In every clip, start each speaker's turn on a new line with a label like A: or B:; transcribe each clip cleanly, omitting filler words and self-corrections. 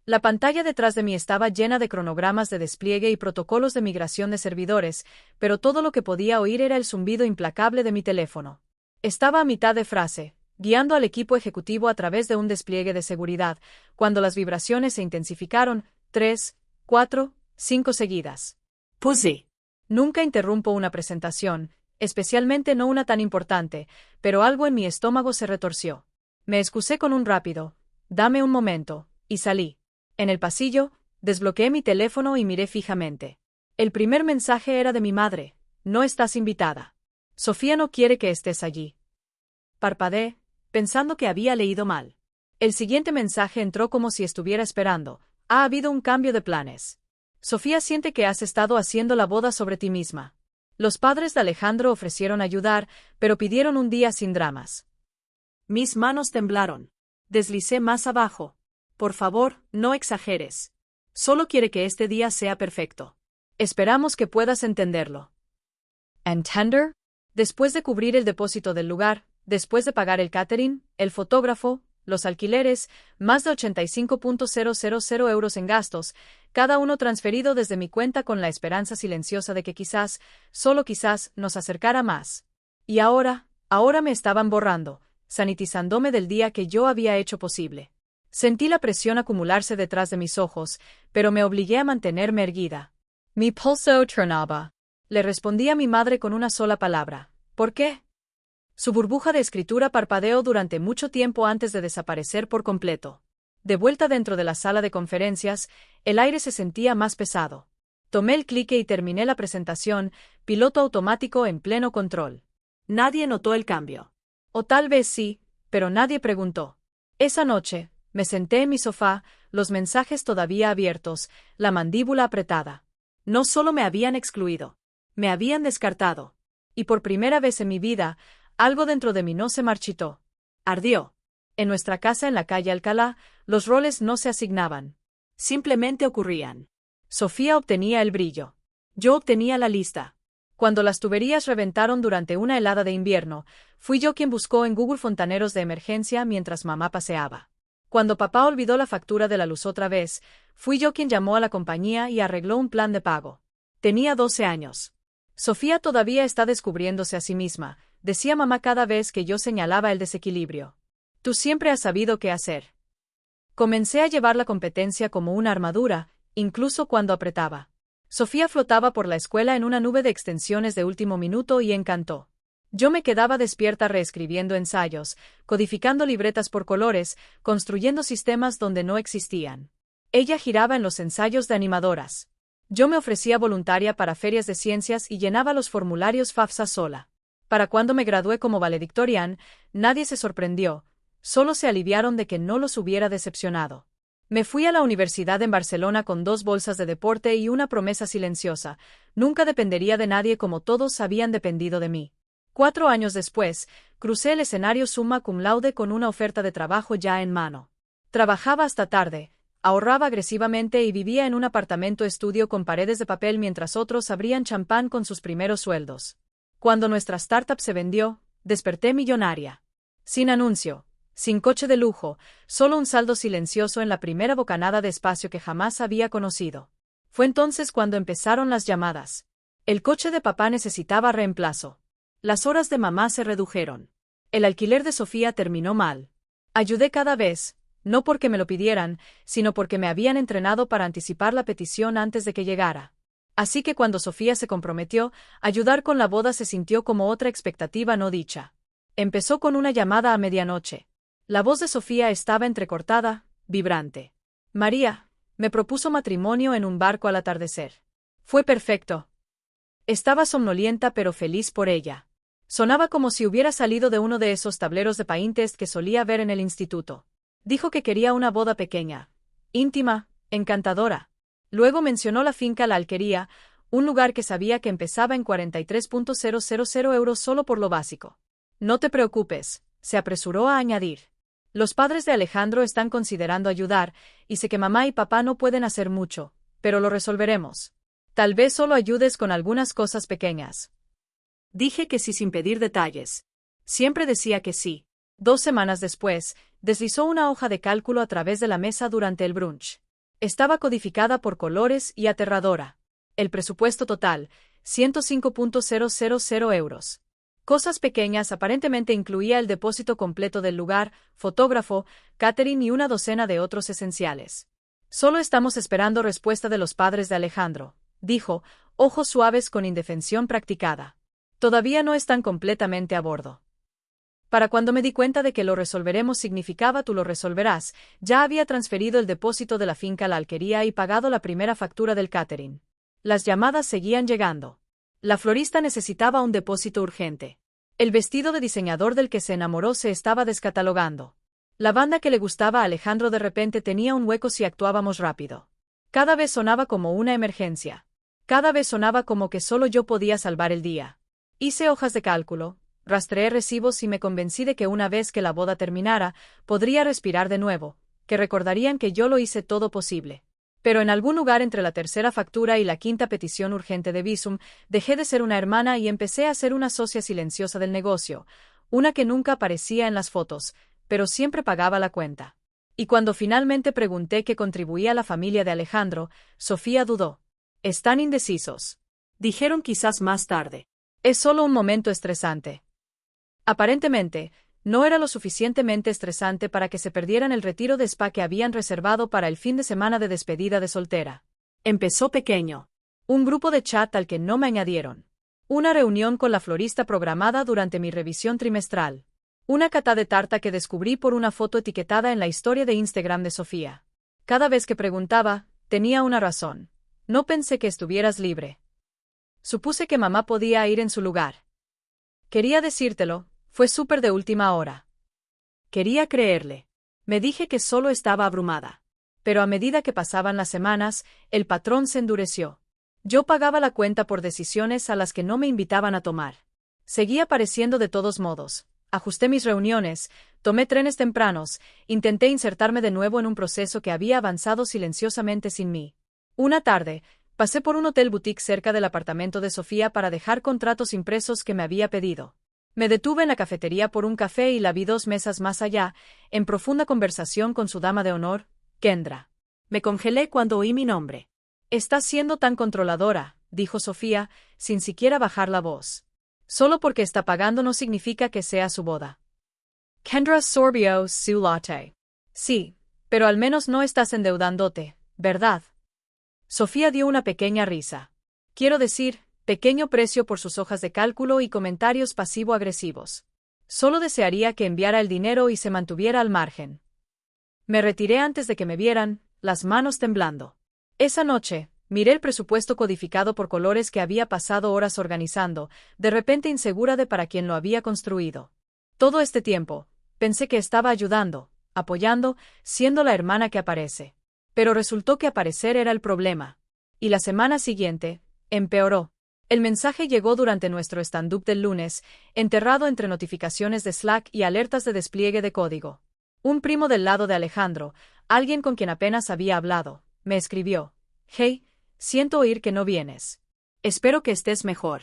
A: La pantalla detrás de mí estaba llena de cronogramas de despliegue y protocolos de migración de servidores, pero todo lo que podía oír era el zumbido implacable de mi teléfono. Estaba a mitad de frase, guiando al equipo ejecutivo a través de un despliegue de seguridad, cuando las vibraciones se intensificaron, 3, 4, 5 seguidas.
B: Pussy.
A: Nunca interrumpo una presentación, especialmente no una tan importante, pero algo en mi estómago se retorció. Me excusé con un rápido, dame un momento, y salí. En el pasillo, desbloqueé mi teléfono y miré fijamente. El primer mensaje era de mi madre, no estás invitada. Sofía no quiere que estés allí. Parpadeé, pensando que había leído mal. El siguiente mensaje entró como si estuviera esperando, ha habido un cambio de planes. Sofía siente que has estado haciendo la boda sobre ti misma. Los padres de Alejandro ofrecieron ayudar, pero pidieron un día sin dramas.
B: Mis manos temblaron. Deslicé más abajo. Por favor, no exageres. Solo quiere que este día sea perfecto.
A: Esperamos que puedas entenderlo. ¿Entender? Después de cubrir el depósito del lugar, después de pagar el catering, el fotógrafo, los alquileres, más de 85.000 euros en gastos, cada uno transferido desde mi cuenta con la esperanza silenciosa de que quizás, solo quizás, nos acercara más. Y ahora me estaban borrando, sanitizándome del día que yo había hecho posible. Sentí la presión acumularse detrás de mis ojos, pero me obligué a mantenerme erguida. Mi pulso tronaba. Le respondí a mi madre con una sola palabra. ¿Por qué? Su burbuja de escritura parpadeó durante mucho tiempo antes de desaparecer por completo. De vuelta dentro de la sala de conferencias, el aire se sentía más pesado. Tomé el clique y terminé la presentación, piloto automático en pleno control.
B: Nadie notó el cambio.
A: O tal vez sí, pero nadie preguntó. Esa noche, me senté en mi sofá, los mensajes todavía abiertos, la mandíbula apretada. No solo me habían excluido, me habían descartado. Y por primera vez en mi vida, algo dentro de mí no se marchitó. Ardió. En nuestra casa en la calle Alcalá, los roles no se asignaban.
B: Simplemente ocurrían.
A: Sofía obtenía el brillo. Yo obtenía la lista. Cuando las tuberías reventaron durante una helada de invierno, fui yo quien buscó en Google fontaneros de emergencia mientras mamá paseaba. Cuando papá olvidó la factura de la luz otra vez, fui yo quien llamó a la compañía y arregló un plan de pago. Tenía 12 años. Sofía todavía está descubriéndose a sí misma, decía mamá cada vez que yo señalaba el desequilibrio. Tú siempre has sabido qué hacer. Comencé a llevar la competencia como una armadura, incluso cuando apretaba. Sofía flotaba por la escuela en una nube de extensiones de último minuto y encantó. Yo me quedaba despierta reescribiendo ensayos, codificando libretas por colores, construyendo sistemas donde no existían. Ella giraba en los ensayos de animadoras. Yo me ofrecía voluntaria para ferias de ciencias y llenaba los formularios FAFSA sola. Para cuando me gradué como valedictorian, nadie se sorprendió, solo se aliviaron de que no los hubiera decepcionado. Me fui a la universidad en Barcelona con 2 bolsas de deporte y una promesa silenciosa, nunca dependería de nadie como todos habían dependido de mí. 4 años después, crucé el escenario summa cum laude con una oferta de trabajo ya en mano. Trabajaba hasta tarde, ahorraba agresivamente y vivía en un apartamento estudio con paredes de papel mientras otros abrían champán con sus primeros sueldos. Cuando nuestra startup se vendió, desperté millonaria. Sin anuncio, sin coche de lujo, solo un saldo silencioso en la primera bocanada de espacio que jamás había conocido. Fue entonces cuando empezaron las llamadas. El coche de papá necesitaba reemplazo. Las horas de mamá se redujeron. El alquiler de Sofía terminó mal. Ayudé cada vez, no porque me lo pidieran, sino porque me habían entrenado para anticipar la petición antes de que llegara. Así que cuando Sofía se comprometió, ayudar con la boda se sintió como otra expectativa no dicha. Empezó con una llamada a medianoche. La voz de Sofía estaba entrecortada, vibrante. María, me propuso matrimonio en un barco al atardecer. Fue perfecto. Estaba somnolienta pero feliz por ella. Sonaba como si hubiera salido de uno de esos tableros de Pinterest que solía ver en el instituto. Dijo que quería una boda pequeña, íntima, encantadora. Luego mencionó la finca La Alquería, un lugar que sabía que empezaba en 43.000 euros solo por lo básico. No te preocupes, se apresuró a añadir. Los padres de Alejandro están considerando ayudar, y sé que mamá y papá no pueden hacer mucho, pero lo resolveremos. Tal vez solo ayudes con algunas cosas pequeñas. Dije que sí sin pedir detalles. Siempre decía que sí. 2 semanas después, deslizó una hoja de cálculo a través de la mesa durante el brunch. Estaba codificada por colores y aterradora. El presupuesto total, 105.000 euros. Cosas pequeñas aparentemente incluía el depósito completo del lugar, fotógrafo, catering y una docena de otros esenciales. Solo estamos esperando respuesta de los padres de Alejandro, dijo, ojos suaves con indefensión practicada. Todavía no están completamente a bordo. Para cuando me di cuenta de que lo resolveremos significaba tú lo resolverás, ya había transferido el depósito de la finca a la alquería y pagado la primera factura del catering. Las llamadas seguían llegando. La florista necesitaba un depósito urgente. El vestido de diseñador del que se enamoró se estaba descatalogando. La banda que le gustaba a Alejandro de repente tenía un hueco si actuábamos rápido. Cada vez sonaba como una emergencia. Cada vez sonaba como que solo yo podía salvar el día. Hice hojas de cálculo, rastreé recibos y me convencí de que una vez que la boda terminara, podría respirar de nuevo, que recordarían que yo lo hice todo posible. Pero en algún lugar entre la tercera factura y la quinta petición urgente de visum, dejé de ser una hermana y empecé a ser una socia silenciosa del negocio, una que nunca aparecía en las fotos, pero siempre pagaba la cuenta. Y cuando finalmente pregunté qué contribuía a la familia de Alejandro, Sofía dudó. Están indecisos.
B: Dijeron quizás más tarde.
A: Es solo un momento estresante. Aparentemente, no era lo suficientemente estresante para que se perdieran el retiro de spa que habían reservado para el fin de semana de despedida de soltera.
B: Empezó pequeño.
A: Un grupo de chat al que no me añadieron. Una reunión con la florista programada durante mi revisión trimestral. Una cata de tarta que descubrí por una foto etiquetada en la historia de Instagram de Sofía. Cada vez que preguntaba, tenía una razón. No pensé que estuvieras libre. Supuse que mamá podía ir en su lugar. Quería decírtelo, fue súper de última hora.
B: Quería creerle. Me dije que solo estaba abrumada.
A: Pero a medida que pasaban las semanas, el patrón se endureció. Yo pagaba la cuenta por decisiones a las que no me invitaban a tomar. Seguía apareciendo de todos modos. Ajusté mis reuniones, tomé trenes tempranos, intenté insertarme de nuevo en un proceso que había avanzado silenciosamente sin mí. Una tarde, pasé por un hotel boutique cerca del apartamento de Sofía para dejar contratos impresos que me había pedido. Me detuve en la cafetería por un café y la vi 2 mesas más allá, en profunda conversación con su dama de honor, Kendra.
B: Me congelé cuando oí mi nombre.
A: Estás siendo tan controladora, dijo Sofía, sin siquiera bajar la voz. Solo porque está pagando no significa que sea su boda. Kendra sorbió su latte. Sí, pero al menos no estás endeudándote, ¿verdad? Sofía dio una pequeña risa. Quiero decir, pequeño precio por sus hojas de cálculo y comentarios pasivo-agresivos. Solo desearía que enviara el dinero y se mantuviera al margen. Me retiré antes de que me vieran, las manos temblando. Esa noche, miré el presupuesto codificado por colores que había pasado horas organizando, de repente insegura de para quién lo había construido. Todo este tiempo, pensé que estaba ayudando, apoyando, siendo la hermana que aparece. Pero resultó que aparecer era el problema. Y la semana siguiente, empeoró. El mensaje llegó durante nuestro stand-up del lunes, enterrado entre notificaciones de Slack y alertas de despliegue de código. Un primo del lado de Alejandro, alguien con quien apenas había hablado, me escribió. Hey, siento oír que no vienes. Espero que estés mejor.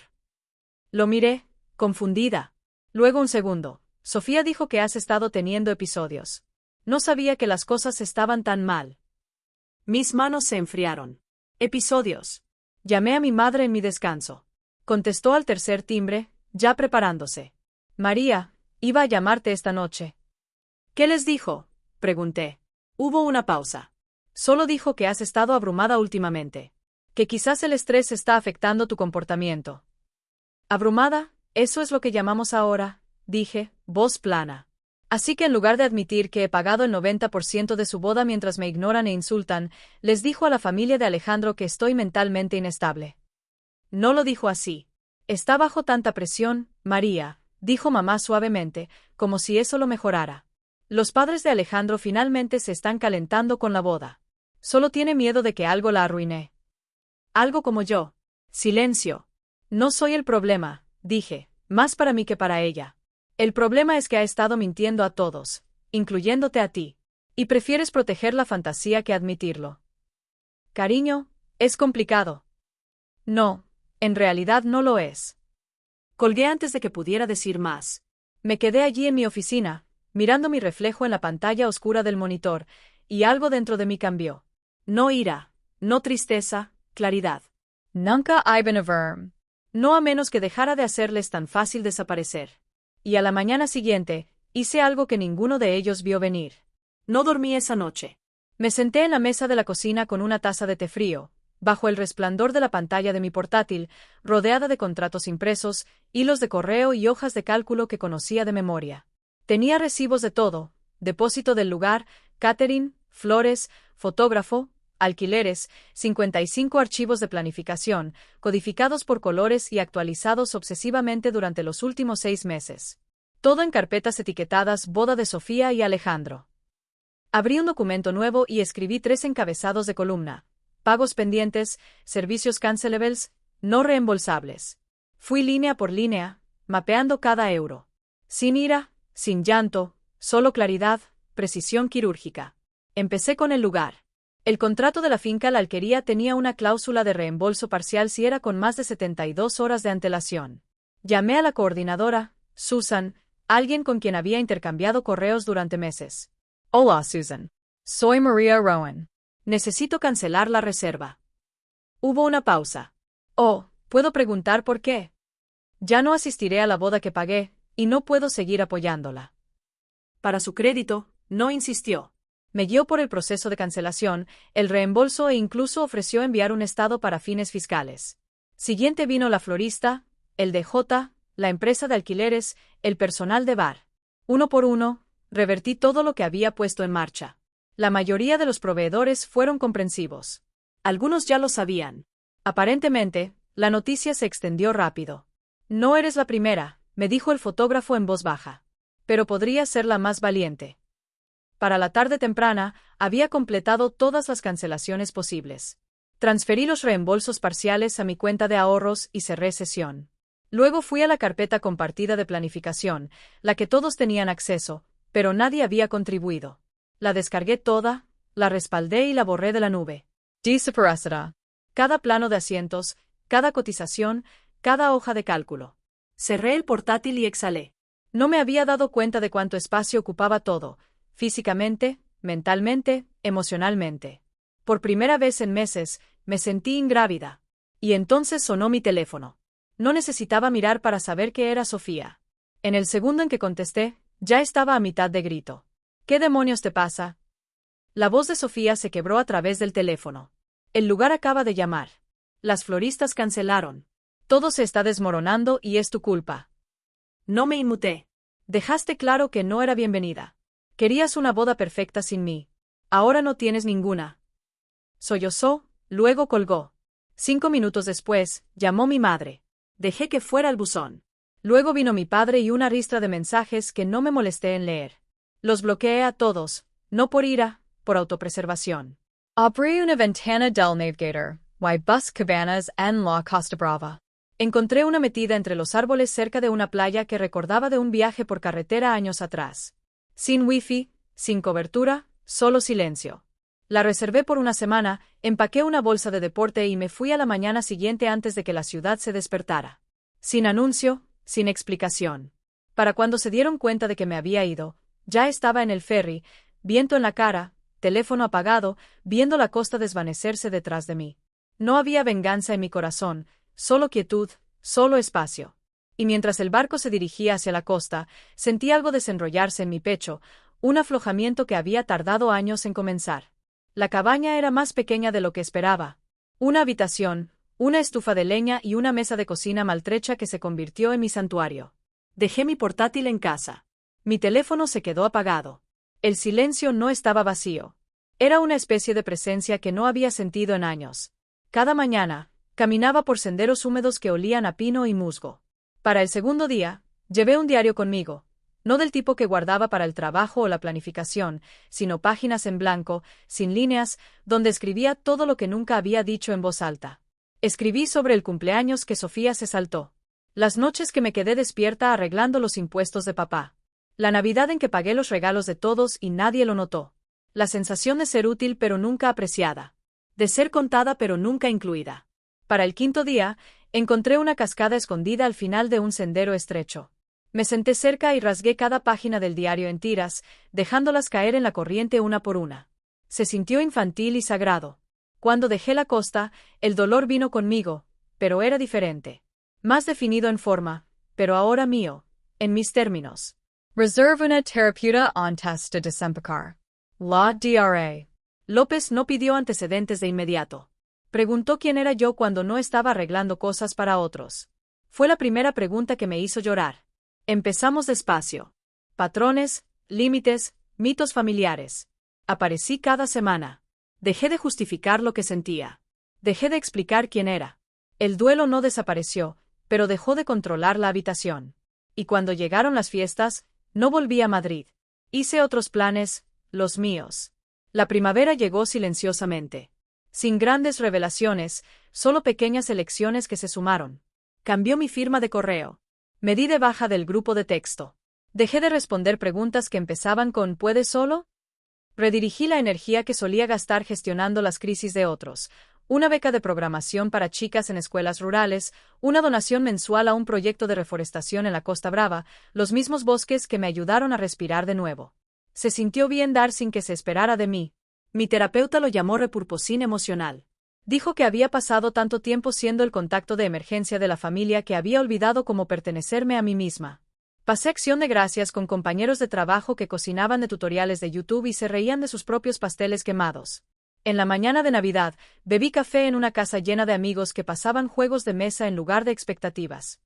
A: Lo miré, confundida. Luego un segundo. Sofía dijo que has estado teniendo episodios. No sabía que las cosas estaban tan mal.
B: Mis manos se enfriaron. Episodios.
A: Llamé a mi madre en mi descanso. Contestó al tercer timbre, ya preparándose. María, iba a llamarte esta noche.
B: ¿Qué les dijo? Pregunté. Hubo una pausa.
A: Solo dijo que has estado abrumada últimamente. Que quizás el estrés está afectando tu comportamiento. ¿Abrumada? Eso es lo que llamamos ahora, dije, voz plana. Así que en lugar de admitir que he pagado el 90% de su boda mientras me ignoran e insultan, les dijo a la familia de Alejandro que estoy mentalmente inestable. No lo dijo así. Está bajo tanta presión, María, dijo mamá suavemente, como si eso lo mejorara. Los padres de Alejandro finalmente se están calentando con la boda. Solo tiene miedo de que algo la arruine. Algo como yo. Silencio. No soy el problema, dije, más para mí que para ella. El problema es que ha estado mintiendo a todos, incluyéndote a ti. Y prefieres proteger la fantasía que admitirlo. Cariño, es complicado. No, en realidad no lo es.
B: Colgué antes de que pudiera decir más.
A: Me quedé allí en mi oficina, mirando mi reflejo en la pantalla oscura del monitor, y algo dentro de mí cambió.
B: No ira, no tristeza, claridad.
A: Nunca Ivan.
B: No a menos que dejara de hacerles tan fácil desaparecer.
A: Y a la mañana siguiente, hice algo que ninguno de ellos vio venir.
B: No dormí esa noche.
A: Me senté en la mesa de la cocina con una taza de té frío, bajo el resplandor de la pantalla de mi portátil, rodeada de contratos impresos, hilos de correo y hojas de cálculo que conocía de memoria. Tenía recibos de todo: depósito del lugar, catering, flores, fotógrafo, alquileres, 55 archivos de planificación, codificados por colores y actualizados obsesivamente durante los últimos 6 meses. Todo en carpetas etiquetadas boda de Sofía y Alejandro. Abrí un documento nuevo y escribí 3 encabezados de columna: pagos pendientes, servicios cancelables, no reembolsables. Fui línea por línea, mapeando cada euro. Sin ira, sin llanto, solo claridad, precisión quirúrgica. Empecé con el lugar. El contrato de la finca la alquería tenía una cláusula de reembolso parcial si era con más de 72 horas de antelación. Llamé a la coordinadora, Susan, alguien con quien había intercambiado correos durante meses. Hola, Susan. Soy María Rowan.
B: Necesito cancelar la reserva. Hubo una pausa.
A: Oh, ¿puedo preguntar por qué? Ya no asistiré a la boda que pagué, y no puedo seguir apoyándola.
B: Para su crédito, no insistió.
A: Me guió por el proceso de cancelación, el reembolso e incluso ofreció enviar un estado para fines fiscales. Siguiente vino la florista, el DJ, la empresa de alquileres, el personal de bar. Uno por uno, revertí todo lo que había puesto en marcha. La mayoría de los proveedores fueron comprensivos.
B: Algunos ya lo sabían.
A: Aparentemente, la noticia se extendió rápido. No eres la primera, me dijo el fotógrafo en voz baja. Pero podría ser la más valiente. Para la tarde temprana, había completado todas las cancelaciones posibles. Transferí los reembolsos parciales a mi cuenta de ahorros y cerré sesión. Luego fui a la carpeta compartida de planificación, la que todos tenían acceso, pero nadie había contribuido. La descargué toda, la respaldé y la borré de la nube.
B: Desaparecerá.
A: Cada plano de asientos, cada cotización, cada hoja de cálculo.
B: Cerré el portátil y exhalé.
A: No me había dado cuenta de cuánto espacio ocupaba todo, físicamente, mentalmente, emocionalmente. Por primera vez en meses, me sentí ingrávida. Y entonces sonó mi teléfono. No necesitaba mirar para saber que era Sofía. En el segundo en que contesté, ya estaba a mitad de grito. ¿Qué demonios te pasa? La voz de Sofía se quebró a través del teléfono. El lugar acaba de llamar. Las floristas cancelaron. Todo se está desmoronando y es tu culpa.
B: No me inmuté.
A: Dejaste claro que no era bienvenida. Querías una boda perfecta sin mí. Ahora no tienes ninguna. Sollozó, luego colgó. 5 minutos después, llamó mi madre.
B: Dejé que fuera el buzón.
A: Luego vino mi padre y una ristra de mensajes que no me molesté en leer. Los bloqueé a todos, no por ira, por autopreservación. Abrí una ventana del navigator, y bus cabanas en la Costa Brava. Encontré una metida entre los árboles cerca de una playa que recordaba de un viaje por carretera años atrás. Sin wifi, sin cobertura, solo silencio. La reservé por una semana, empaqué una bolsa de deporte y me fui a la mañana siguiente antes de que la ciudad se despertara. Sin anuncio, sin explicación. Para cuando se dieron cuenta de que me había ido, ya estaba en el ferry, viento en la cara, teléfono apagado, viendo la costa desvanecerse detrás de mí. No había venganza en mi corazón, solo quietud, solo espacio. Y mientras el barco se dirigía hacia la costa, sentí algo desenrollarse en mi pecho, un aflojamiento que había tardado años en comenzar. La cabaña era más pequeña de lo que esperaba. Una habitación, una estufa de leña y una mesa de cocina maltrecha que se convirtió en mi santuario. Dejé mi portátil en casa. Mi teléfono se quedó apagado. El silencio no estaba vacío. Era una especie de presencia que no había sentido en años. Cada mañana, caminaba por senderos húmedos que olían a pino y musgo. Para el segundo día, llevé un diario conmigo, no del tipo que guardaba para el trabajo o la planificación, sino páginas en blanco, sin líneas, donde escribía todo lo que nunca había dicho en voz alta. Escribí sobre el cumpleaños que Sofía se saltó. Las noches que me quedé despierta arreglando los impuestos de papá. La Navidad en que pagué los regalos de todos y nadie lo notó. La sensación de ser útil pero nunca apreciada. De ser contada pero nunca incluida. Para el quinto día, encontré una cascada escondida al final de un sendero estrecho. Me senté cerca y rasgué cada página del diario en tiras, dejándolas caer en la corriente una por una. Se sintió infantil y sagrado. Cuando dejé la costa, el dolor vino conmigo, pero era diferente. Más definido en forma, pero ahora mío, en mis términos. Reserve una terapeuta antes de desembarcar. La Dra. López no pidió antecedentes de inmediato. Preguntó quién era yo cuando no estaba arreglando cosas para otros. Fue la primera pregunta que me hizo llorar. Empezamos despacio. Patrones, límites, mitos familiares. Aparecí cada semana. Dejé de justificar lo que sentía. Dejé de explicar quién era. El duelo no desapareció, pero dejó de controlar la habitación. Y cuando llegaron las fiestas, no volví a Madrid. Hice otros planes, los míos. La primavera llegó silenciosamente. Sin grandes revelaciones, solo pequeñas elecciones que se sumaron. Cambió mi firma de correo. Me di de baja del grupo de texto. Dejé de responder preguntas que empezaban con ¿puedes solo? Redirigí la energía que solía gastar gestionando las crisis de otros. Una beca de programación para chicas en escuelas rurales, una donación mensual a un proyecto de reforestación en la Costa Brava, los mismos bosques que me ayudaron a respirar de nuevo. Se sintió bien dar sin que se esperara de mí. Mi terapeuta lo llamó repurposín emocional. Dijo que había pasado tanto tiempo siendo el contacto de emergencia de la familia que había olvidado cómo pertenecerme a mí misma. Pasé acción de gracias con compañeros de trabajo que cocinaban de tutoriales de YouTube y se reían de sus propios pasteles quemados. En la mañana de Navidad, bebí café en una casa llena de amigos que pasaban juegos de mesa en lugar de expectativas.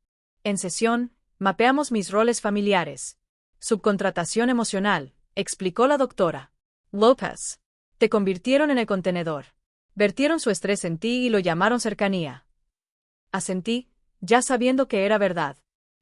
A: En sesión, mapeamos mis roles familiares. Subcontratación emocional, explicó la doctora López. Te convirtieron en el contenedor. Vertieron su estrés en ti y lo llamaron cercanía. Asentí, ya sabiendo que era verdad.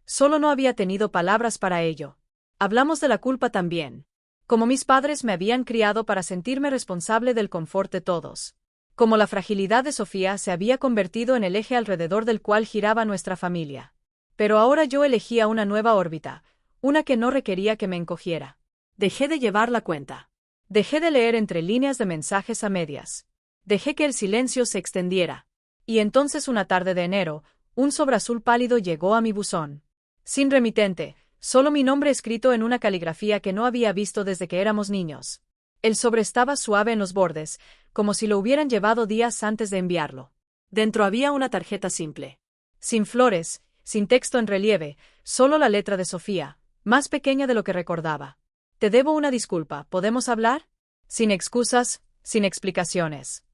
A: Solo no había tenido palabras para ello. Hablamos de la culpa también. Como mis padres me habían criado para sentirme responsable del confort de todos. Como la fragilidad de Sofía se había convertido en el eje alrededor del cual giraba nuestra familia. Pero ahora yo elegía una nueva órbita, una que no requería que me encogiera. Dejé de llevar la cuenta. Dejé de leer entre líneas de mensajes a medias. Dejé que el silencio se extendiera. Y entonces una tarde de enero, un sobre azul pálido llegó a mi buzón. Sin remitente, solo mi nombre escrito en una caligrafía que no había visto desde que éramos niños. El sobre estaba suave en los bordes, como si lo hubieran llevado días antes de enviarlo. Dentro había una tarjeta simple. Sin flores, sin texto en relieve, solo la letra de Sofía, más pequeña de lo que recordaba. Te debo una disculpa, ¿podemos hablar? Sin excusas, sin explicaciones.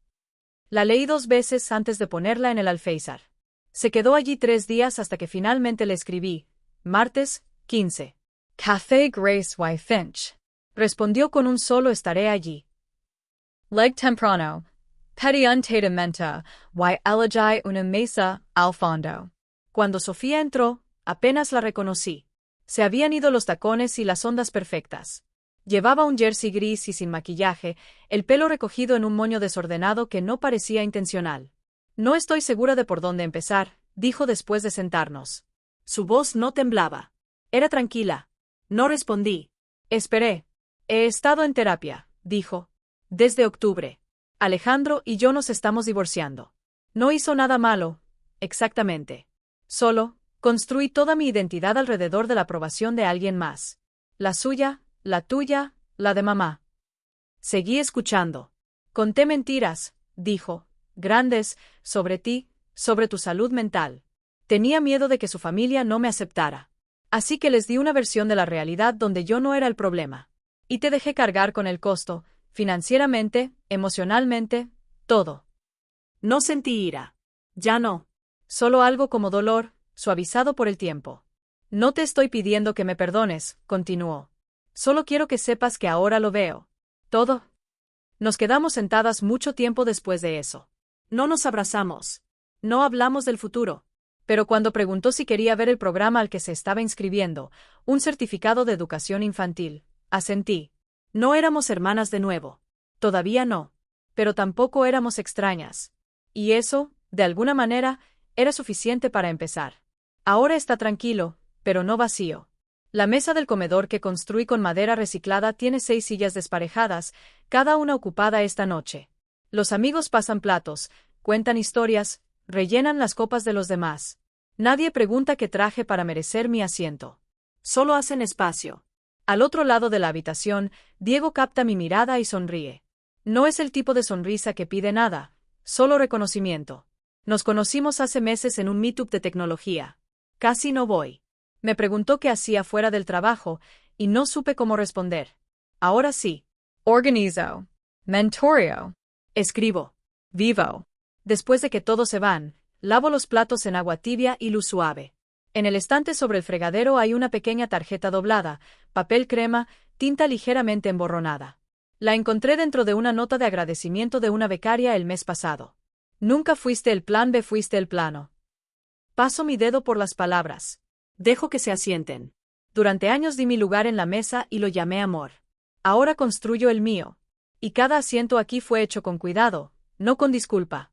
A: La leí 2 veces antes de ponerla en el alféizar. Se quedó allí 3 días hasta que finalmente le escribí. Martes, 15. Café Grace Y. Finch. Respondió con un solo estaré allí. Leg temprano. Pediuntamente, y elegí una mesa al fondo. Cuando Sofía entró, apenas la reconocí. Se habían ido los tacones y las ondas perfectas. Llevaba un jersey gris y sin maquillaje, el pelo recogido en un moño desordenado que no parecía intencional. No estoy segura de por dónde empezar, dijo después de sentarnos. Su voz no temblaba. Era tranquila. No respondí. Esperé. He estado en terapia, dijo. Desde octubre. Alejandro y yo nos estamos divorciando. No hizo nada malo, exactamente. Solo, construí toda mi identidad alrededor de la aprobación de alguien más. La suya, la tuya, la de mamá. Seguí escuchando. Conté mentiras, dijo, grandes, sobre ti, sobre tu salud mental. Tenía miedo de que su familia no me aceptara. Así que les di una versión de la realidad donde yo no era el problema. Y te dejé cargar con el costo, financieramente, emocionalmente, todo. No sentí ira. Ya no. Solo algo como dolor, suavizado por el tiempo. No te estoy pidiendo que me perdones, continuó. Solo quiero que sepas que ahora lo veo. Todo. Nos quedamos sentadas mucho tiempo después de eso. No nos abrazamos. No hablamos del futuro. Pero cuando preguntó si quería ver el programa al que se estaba inscribiendo, un certificado de educación infantil, asentí. No éramos hermanas de nuevo. Todavía no. Pero tampoco éramos extrañas. Y eso, de alguna manera, era suficiente para empezar. Ahora está tranquilo, pero no vacío. La mesa del comedor que construí con madera reciclada tiene 6 sillas desparejadas, cada una ocupada esta noche. Los amigos pasan platos, cuentan historias, rellenan las copas de los demás. Nadie pregunta qué traje para merecer mi asiento. Solo hacen espacio. Al otro lado de la habitación, Diego capta mi mirada y sonríe. No es el tipo de sonrisa que pide nada, solo reconocimiento. Nos conocimos hace meses en un meetup de tecnología. Casi no voy. Me preguntó qué hacía fuera del trabajo, y no supe cómo responder. Ahora sí. Organizo. Mentorio. Escribo. Vivo. Después de que todos se van, lavo los platos en agua tibia y luz suave. En el estante sobre el fregadero hay una pequeña tarjeta doblada, papel crema, tinta ligeramente emborronada. La encontré dentro de una nota de agradecimiento de una becaria el mes pasado. Nunca fuiste el plan B, fuiste el plano. Paso mi dedo por las palabras.
B: Dejo que se asienten.
A: Durante años di mi lugar en la mesa y lo llamé amor. Ahora construyo el mío. Y cada asiento aquí fue hecho con cuidado, no con disculpa.